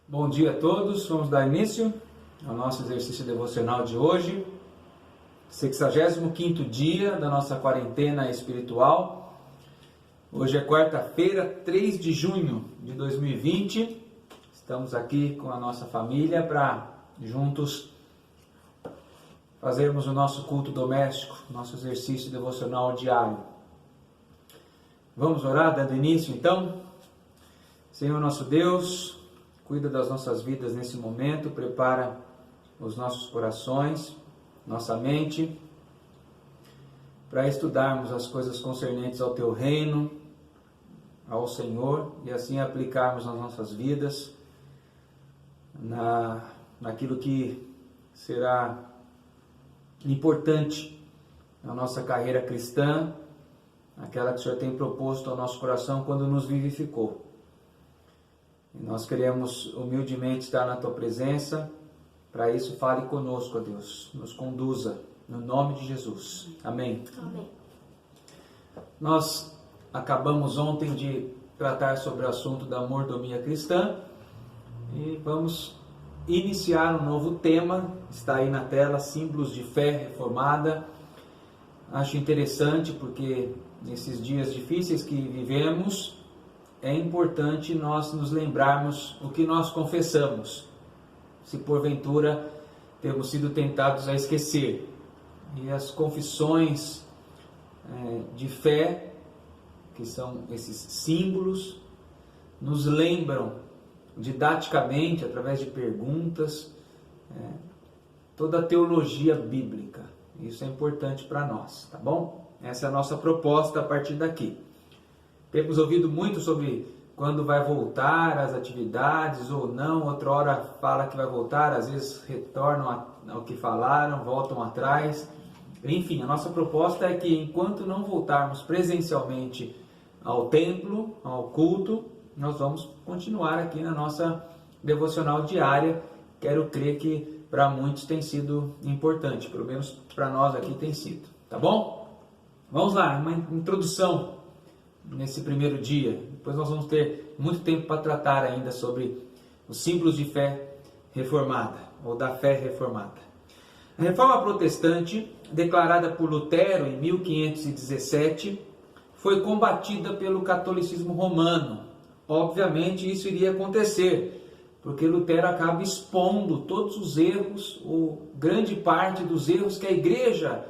Bom dia a todos, vamos dar início ao nosso exercício devocional de hoje, 65º dia da nossa quarentena espiritual. Hoje é quarta-feira, 3 de junho de 2020, estamos aqui com a nossa família para juntos fazermos o nosso culto doméstico, nosso exercício devocional diário. Vamos orar dando início então? Senhor nosso Deus, cuida das nossas vidas nesse momento, prepara os nossos corações, nossa mente, para estudarmos as coisas concernentes ao Teu reino, ao Senhor, e assim aplicarmos nas nossas vidas, naquilo que será importante na nossa carreira cristã, aquela que o Senhor tem proposto ao nosso coração quando nos vivificou. E nós queremos humildemente estar na Tua presença. Para isso, fale conosco, ó Deus. Nos conduza, no nome de Jesus. Amém. Amém. Nós acabamos ontem de tratar sobre o assunto da mordomia cristã. E vamos iniciar um novo tema. Está aí na tela, símbolos de fé reformada. Acho interessante porque nesses dias difíceis que vivemos, é importante nós nos lembrarmos o que nós confessamos, se porventura temos sido tentados a esquecer. E as confissões de fé, que são esses símbolos, nos lembram didaticamente, através de perguntas, toda a teologia bíblica. Isso é importante para nós, tá bom? Essa é a nossa proposta a partir daqui. Temos ouvido muito sobre quando vai voltar as atividades ou não. Outra hora fala que vai voltar, às vezes retornam ao que falaram, voltam atrás. Enfim, a nossa proposta é que enquanto não voltarmos presencialmente ao templo, ao culto, nós vamos continuar aqui na nossa devocional diária. Quero crer que para muitos tem sido importante, pelo menos para nós aqui tem sido. Tá bom? Vamos lá, uma introdução nesse primeiro dia. Depois nós vamos ter muito tempo para tratar ainda sobre os símbolos de fé reformada, ou da fé reformada. A reforma protestante, declarada por Lutero em 1517, foi combatida pelo catolicismo romano. Obviamente isso iria acontecer, porque Lutero acaba expondo todos os erros, ou grande parte dos erros que a igreja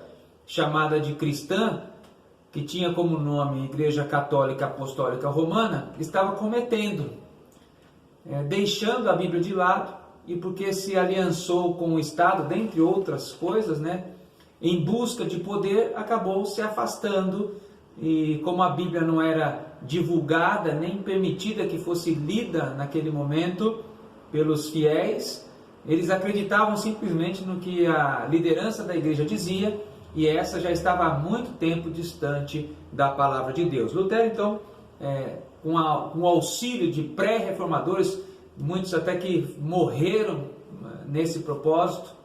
chamada de cristã, que tinha como nome Igreja Católica Apostólica Romana, estava cometendo, deixando a Bíblia de lado, e porque se aliançou com o Estado, dentre outras coisas, em busca de poder, acabou se afastando, e como a Bíblia não era divulgada, nem permitida que fosse lida naquele momento pelos fiéis, eles acreditavam simplesmente no que a liderança da igreja dizia, e essa já estava há muito tempo distante da palavra de Deus. Lutero, então, com o auxílio de pré-reformadores, muitos até que morreram nesse propósito,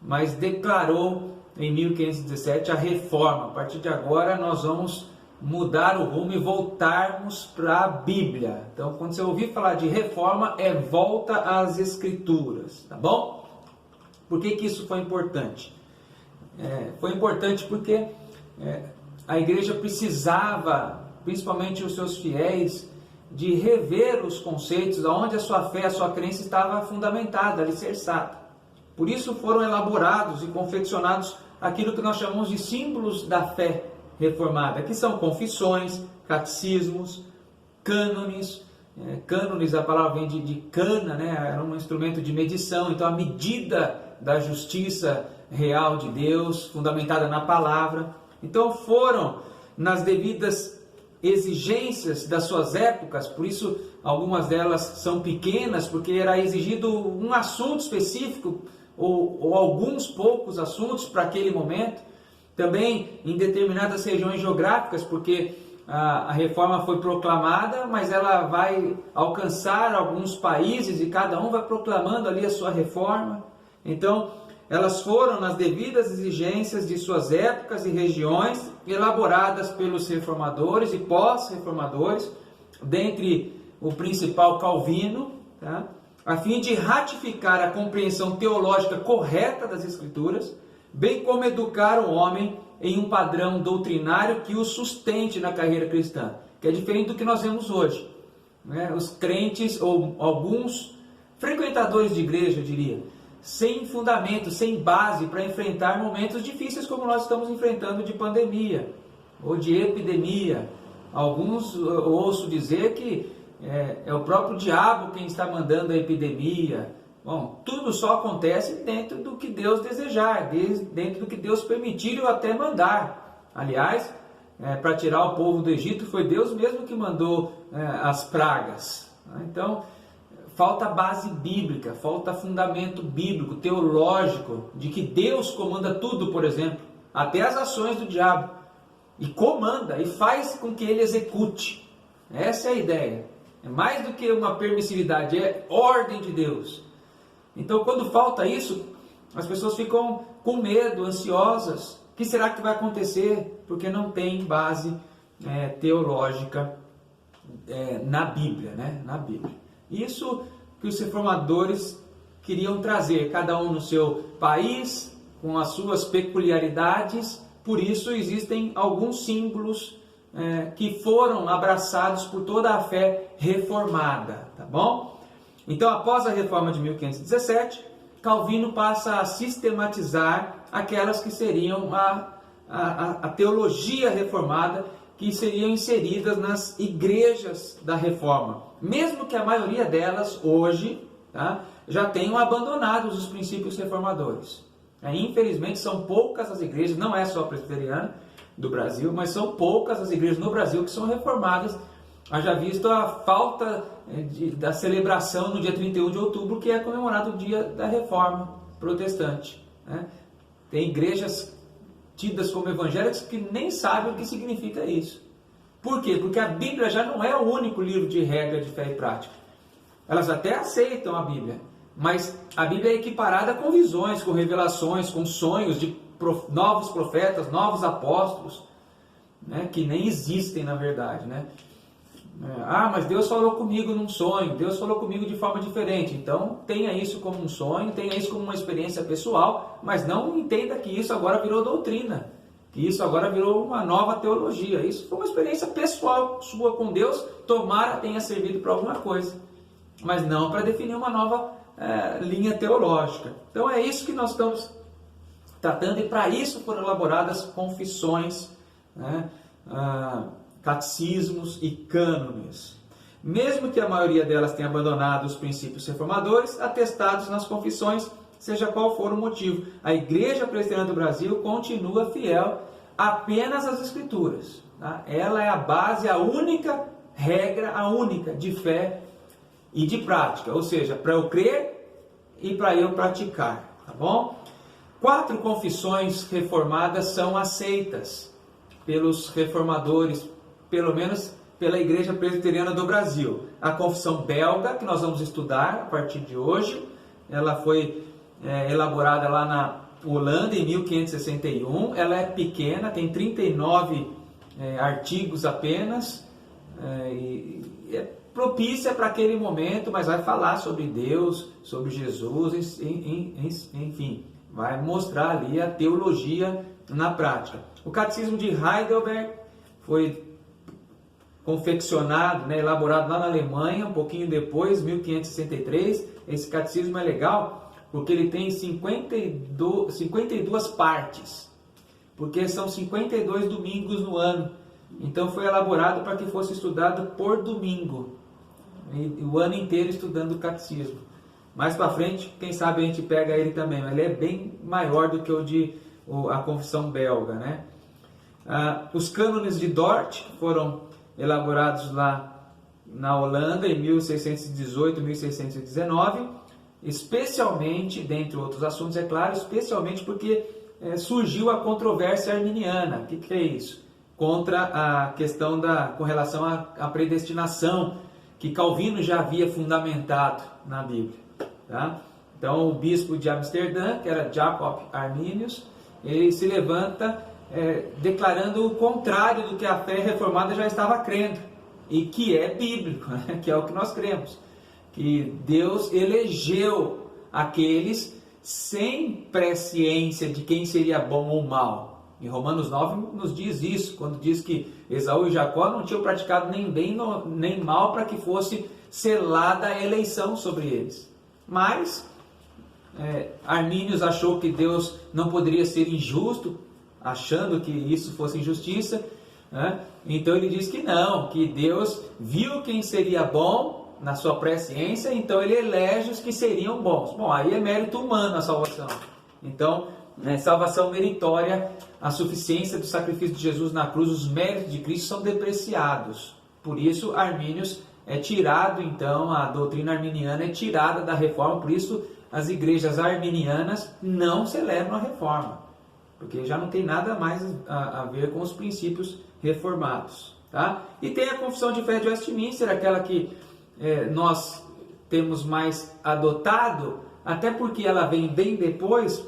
mas declarou em 1517 a reforma. A partir de agora nós vamos mudar o rumo e voltarmos para a Bíblia. Então, quando você ouvir falar de reforma, volta às Escrituras, tá bom? Por que isso foi importante? Foi importante porque a igreja precisava, principalmente os seus fiéis, de rever os conceitos onde a sua fé, a sua crença estava fundamentada, alicerçada. Por isso foram elaborados e confeccionados aquilo que nós chamamos de símbolos da fé reformada, que são confissões, catecismos, cânones. Cânones, a palavra vem de cana, era um instrumento de medição, então a medida da justiça real de Deus, fundamentada na palavra. Então foram nas devidas exigências das suas épocas, por isso algumas delas são pequenas, porque era exigido um assunto específico, ou alguns poucos assuntos para aquele momento. Também em determinadas regiões geográficas, porque a reforma foi proclamada, mas ela vai alcançar alguns países e cada um vai proclamando ali a sua reforma. Então, elas foram nas devidas exigências de suas épocas e regiões, elaboradas pelos reformadores e pós-reformadores, dentre o principal Calvino, tá? a fim de ratificar a compreensão teológica correta das Escrituras, bem como educar o homem em um padrão doutrinário que o sustente na carreira cristã, que é diferente do que nós vemos hoje. Os crentes, ou alguns frequentadores de igreja, eu diria, sem fundamento, sem base para enfrentar momentos difíceis como nós estamos enfrentando de pandemia ou de epidemia. Alguns eu ouço dizer que é o próprio diabo quem está mandando a epidemia. Bom, tudo só acontece dentro do que Deus desejar, dentro do que Deus permitir ou até mandar. Aliás, para tirar o povo do Egito, foi Deus mesmo que mandou as pragas. Então, falta base bíblica, falta fundamento bíblico, teológico, de que Deus comanda tudo, por exemplo, até as ações do diabo. E comanda, e faz com que ele execute. Essa é a ideia. É mais do que uma permissividade, é ordem de Deus. Então, quando falta isso, as pessoas ficam com medo, ansiosas. O que será que vai acontecer? Porque não tem base teológica na Bíblia, na Bíblia. Isso que os reformadores queriam trazer, cada um no seu país, com as suas peculiaridades. Por isso existem alguns símbolos que foram abraçados por toda a fé reformada, tá bom? Então, após a reforma de 1517, Calvino passa a sistematizar aquelas que seriam a teologia reformada, que seriam inseridas nas igrejas da reforma, mesmo que a maioria delas hoje já tenham abandonado os princípios reformadores. Infelizmente são poucas as igrejas, não é só a presbiteriana do Brasil, mas são poucas as igrejas no Brasil que são reformadas. Haja visto a falta da celebração no dia 31 de outubro, que é comemorado o dia da reforma protestante. Tem igrejas tidas como evangélicas que nem sabem o que significa isso. Por quê? Porque a Bíblia já não é o único livro de regra de fé e prática. Elas até aceitam a Bíblia, mas a Bíblia é equiparada com visões, com revelações, com sonhos de novos profetas, novos apóstolos, que nem existem na verdade. Mas Deus falou comigo num sonho, Deus falou comigo de forma diferente. Então tenha isso como um sonho, tenha isso como uma experiência pessoal, mas não entenda que isso agora virou doutrina, que isso agora virou uma nova teologia. Isso foi uma experiência pessoal sua com Deus, tomara tenha servido para alguma coisa, mas não para definir uma nova linha teológica. Então é isso que nós estamos tratando, e para isso foram elaboradas confissões, catecismos e cânones. Mesmo que a maioria delas tenha abandonado os princípios reformadores, atestados nas confissões, seja qual for o motivo, a Igreja Presbiteriana do Brasil continua fiel apenas às Escrituras. Ela é a base, a única regra, a única de fé e de prática, ou seja, para eu crer e para eu praticar, tá bom? 4 confissões reformadas são aceitas pelos reformadores, pelo menos pela Igreja Presbiteriana do Brasil. A confissão belga, que nós vamos estudar a partir de hoje, ela foi elaborada lá na Holanda em 1561, ela é pequena, tem 39 artigos apenas, e é propícia para aquele momento, mas vai falar sobre Deus, sobre Jesus, enfim, vai mostrar ali a teologia na prática. O Catecismo de Heidelberg foi confeccionado, elaborado lá na Alemanha, um pouquinho depois, 1563. Esse catecismo é legal porque ele tem 52 partes, porque são 52 domingos no ano. Então foi elaborado para que fosse estudado por domingo, e o ano inteiro estudando o catecismo. Mais para frente, quem sabe a gente pega ele também, mas ele é bem maior do que a confissão belga, Os cânones de Dort foram elaborados lá na Holanda em 1618, 1619, especialmente, dentre outros assuntos, é claro, especialmente porque surgiu a controvérsia arminiana. O que é isso? Contra a questão com relação à predestinação, que Calvino já havia fundamentado na Bíblia. Então o bispo de Amsterdã, que era Jacob Arminius, ele se levanta declarando o contrário do que a fé reformada já estava crendo, e que é bíblico, que é o que nós cremos. que Deus elegeu aqueles sem presciência de quem seria bom ou mal. Em Romanos 9 nos diz isso, quando diz que Esaú e Jacó não tinham praticado nem bem nem mal para que fosse selada a eleição sobre eles. Mas Armínios achou que Deus não poderia ser injusto, achando que isso fosse injustiça, né? Então ele diz que não, que Deus viu quem seria bom na sua presciência, então ele elege os que seriam bons. Bom, aí é mérito humano a salvação. Então, salvação meritória, a suficiência do sacrifício de Jesus na cruz, os méritos de Cristo são depreciados. Por isso, Armínios é tirado, então, a doutrina arminiana é tirada da reforma, por isso as igrejas arminianas não celebram a reforma, porque já não tem nada mais a ver com os princípios reformados. Tá? E tem a confissão de fé de Westminster, aquela que nós temos mais adotado, até porque ela vem bem depois,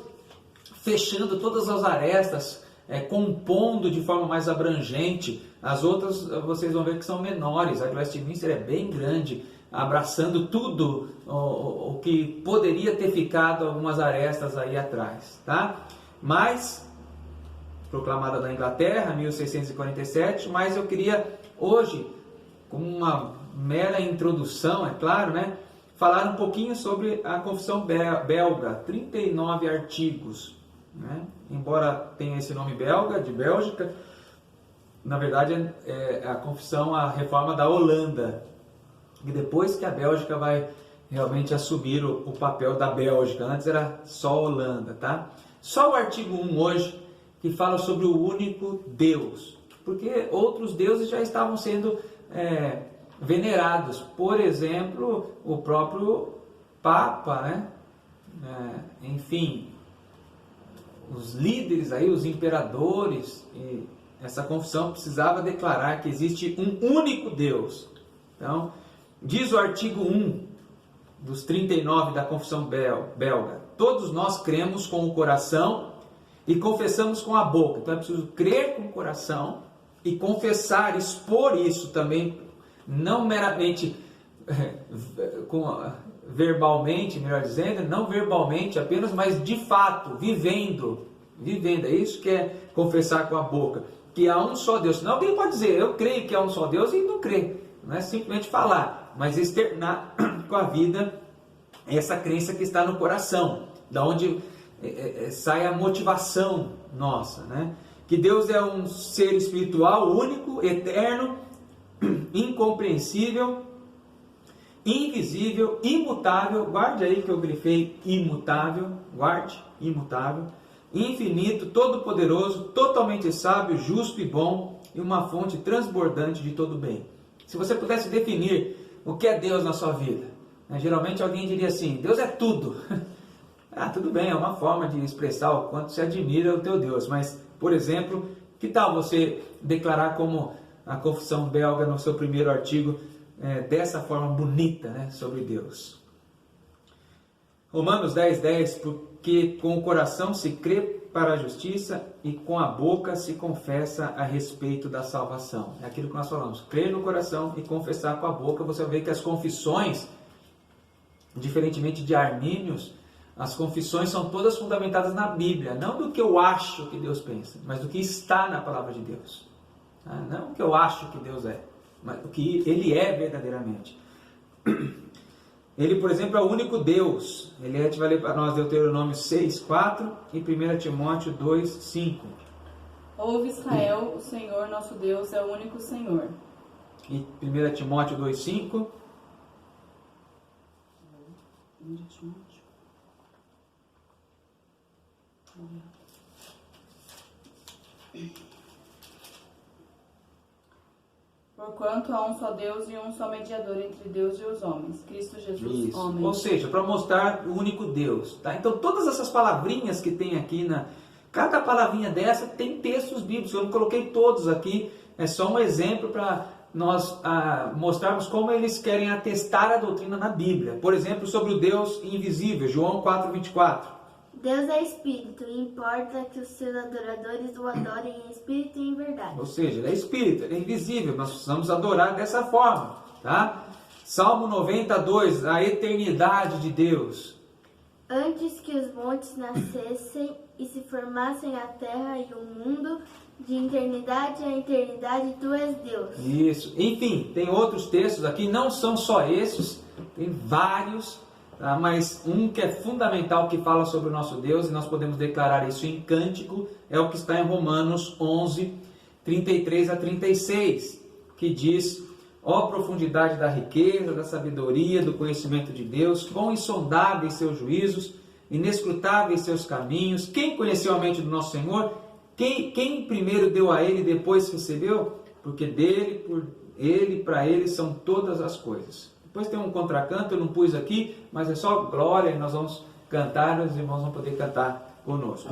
fechando todas as arestas, compondo de forma mais abrangente. As outras vocês vão ver que são menores, a de Westminster é bem grande, abraçando tudo o que poderia ter ficado algumas arestas aí atrás. Tá? Mas, proclamada na Inglaterra, 1647, mas eu queria hoje, com uma mera introdução, é claro, né, falar um pouquinho sobre a confissão belga, 39 artigos, né? Embora tenha esse nome belga, de Bélgica, na verdade é a confissão, a reforma da Holanda, e depois que a Bélgica vai realmente assumir o papel da Bélgica, antes era só a Holanda, tá? Só o artigo 1 hoje, que fala sobre o único Deus, porque outros deuses já estavam sendo venerados, por exemplo, o próprio Papa, né? Enfim, os líderes aí, os imperadores, e essa confissão precisava declarar que existe um único Deus. Então, diz o artigo 1 dos 39 da confissão belga: todos nós cremos com o coração e confessamos com a boca. Então é preciso crer com o coração e confessar, expor isso também, não meramente verbalmente, melhor dizendo, não verbalmente apenas, mas de fato, vivendo. É isso que é confessar com a boca, que há um só Deus. Não, alguém pode dizer, eu creio que há um só Deus, e não crê. Não é simplesmente falar, mas externar com a vida essa crença que está no coração, da onde sai a motivação nossa, né? Que Deus é um ser espiritual, único, eterno, incompreensível, invisível, imutável, guarde aí que eu grifei imutável, guarde, imutável, infinito, todo-poderoso, totalmente sábio, justo e bom, e uma fonte transbordante de todo bem. Se você pudesse definir o que é Deus na sua vida, geralmente alguém diria assim: Deus é tudo. Tudo bem, é uma forma de expressar o quanto você admira o teu Deus, mas, por exemplo, que tal você declarar como a confissão belga no seu primeiro artigo, dessa forma bonita, né, sobre Deus? Romanos 10:10, porque com o coração se crê para a justiça e com a boca se confessa a respeito da salvação. É aquilo que nós falamos, crer no coração e confessar com a boca. Você vê que as confissões, diferentemente de Armínios, as confissões são todas fundamentadas na Bíblia, não do que eu acho que Deus pensa, mas do que está na palavra de Deus. Não o que eu acho que Deus é, mas o que Ele é verdadeiramente. Ele, por exemplo, é o único Deus. Ele vai ler para nós Deuteronômio 6:4 e 1 Timóteo 2:5. Ouve, Israel, o Senhor nosso Deus é o único Senhor. E 1 Timóteo 2:5. 1 Timóteo. Porquanto há um só Deus e um só mediador entre Deus e os homens, Cristo Jesus, Isso. homem. Ou seja, para mostrar o único Deus. Tá? Então, todas essas palavrinhas que tem aqui, cada palavrinha dessa tem textos bíblicos. Eu não coloquei todos aqui, é só um exemplo para nós mostrarmos como eles querem atestar a doutrina na Bíblia. Por exemplo, sobre o Deus invisível, João 4:24. Deus é espírito e importa que os seus adoradores o adorem em espírito e em verdade. Ou seja, ele é espírito, ele é invisível, nós precisamos adorar dessa forma. Tá? Salmo 92, a eternidade de Deus. Antes que os montes nascessem e se formassem a terra e o mundo, de eternidade a eternidade, tu és Deus. Isso. Enfim, tem outros textos aqui, não são só esses, tem vários, tá? Mas um que é fundamental, que fala sobre o nosso Deus, e nós podemos declarar isso em cântico, é o que está em Romanos 11, 33 a 36, que diz: ó profundidade da riqueza, da sabedoria, do conhecimento de Deus, quão insondáveis seus juízos, inescrutáveis seus caminhos, quem conheceu a mente do nosso Senhor? Quem primeiro deu a ele e depois recebeu? Porque dele, por ele, para ele são todas as coisas. Depois tem um contracanto, eu não pus aqui, mas é só glória, e nós vamos cantar, os irmãos vão poder cantar conosco.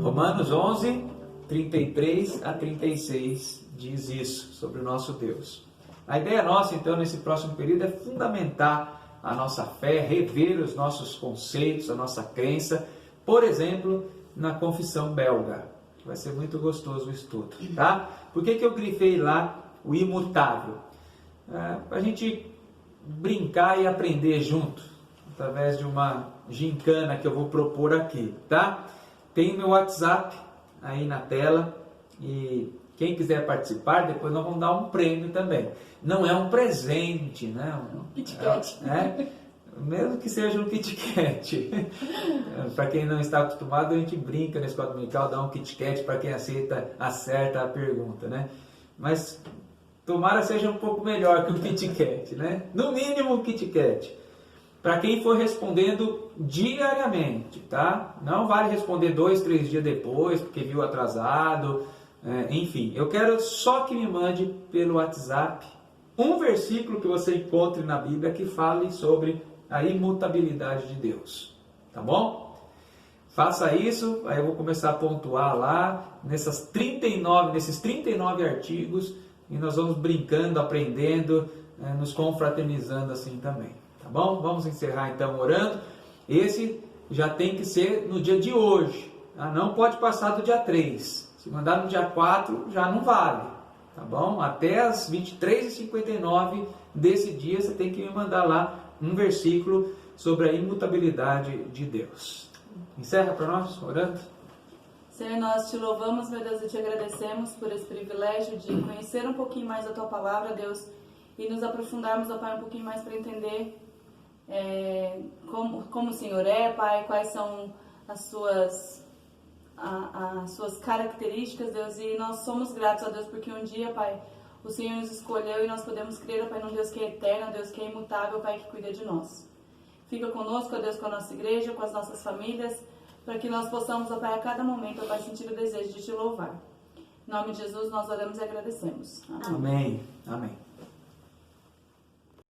Romanos 11, 33 a 36 diz isso sobre o nosso Deus. A ideia nossa, então, nesse próximo período é fundamentar a nossa fé, rever os nossos conceitos, a nossa crença, por exemplo, na confissão belga. Vai ser muito gostoso o estudo, tá? Por que eu grifei lá o imutável? Para a gente brincar e aprender junto, através de uma gincana que eu vou propor aqui, tá? Tem meu WhatsApp aí na tela e quem quiser participar, depois nós vamos dar um prêmio também. Não é um presente, né? Kit Kat. Mesmo que seja um Kit Kat. Para quem não está acostumado, a gente brinca na escola dominical, dá um Kit Kat para quem acerta a pergunta, né? Mas tomara seja um pouco melhor que o Kit Kat, né? No mínimo um Kit Kat. Para quem for respondendo diariamente, tá? Não vale responder 2, 3 dias depois, porque viu atrasado. Enfim, eu quero só que me mande pelo WhatsApp um versículo que você encontre na Bíblia que fale sobre a imutabilidade de Deus, tá bom? Faça isso, aí eu vou começar a pontuar lá nesses 39 artigos e nós vamos brincando, aprendendo, nos confraternizando assim também, tá bom? Vamos encerrar então orando. Esse já tem que ser no dia de hoje, tá? Não pode passar do dia 3. Se mandar no dia 4, já não vale, tá bom? Até as 23h59 desse dia, você tem que me mandar lá um versículo sobre a imutabilidade de Deus. Encerra para nós, orando. Senhor, nós te louvamos, meu Deus, e te agradecemos por esse privilégio de conhecer um pouquinho mais a tua palavra, Deus, e nos aprofundarmos, ó Pai, um pouquinho mais para entender como o Senhor é, Pai, quais são as suas características, Deus, e nós somos gratos a Deus porque um dia, Pai, o Senhor nos escolheu e nós podemos crer, ó Pai, num Deus que é eterno, Deus que é imutável, Pai, que cuida de nós. Fica conosco, ó Deus, com a nossa igreja, com as nossas famílias, para que nós possamos, ó Pai, a cada momento, ó Pai, sentir o desejo de te louvar. Em nome de Jesus, nós oramos e agradecemos. Amém. Amém.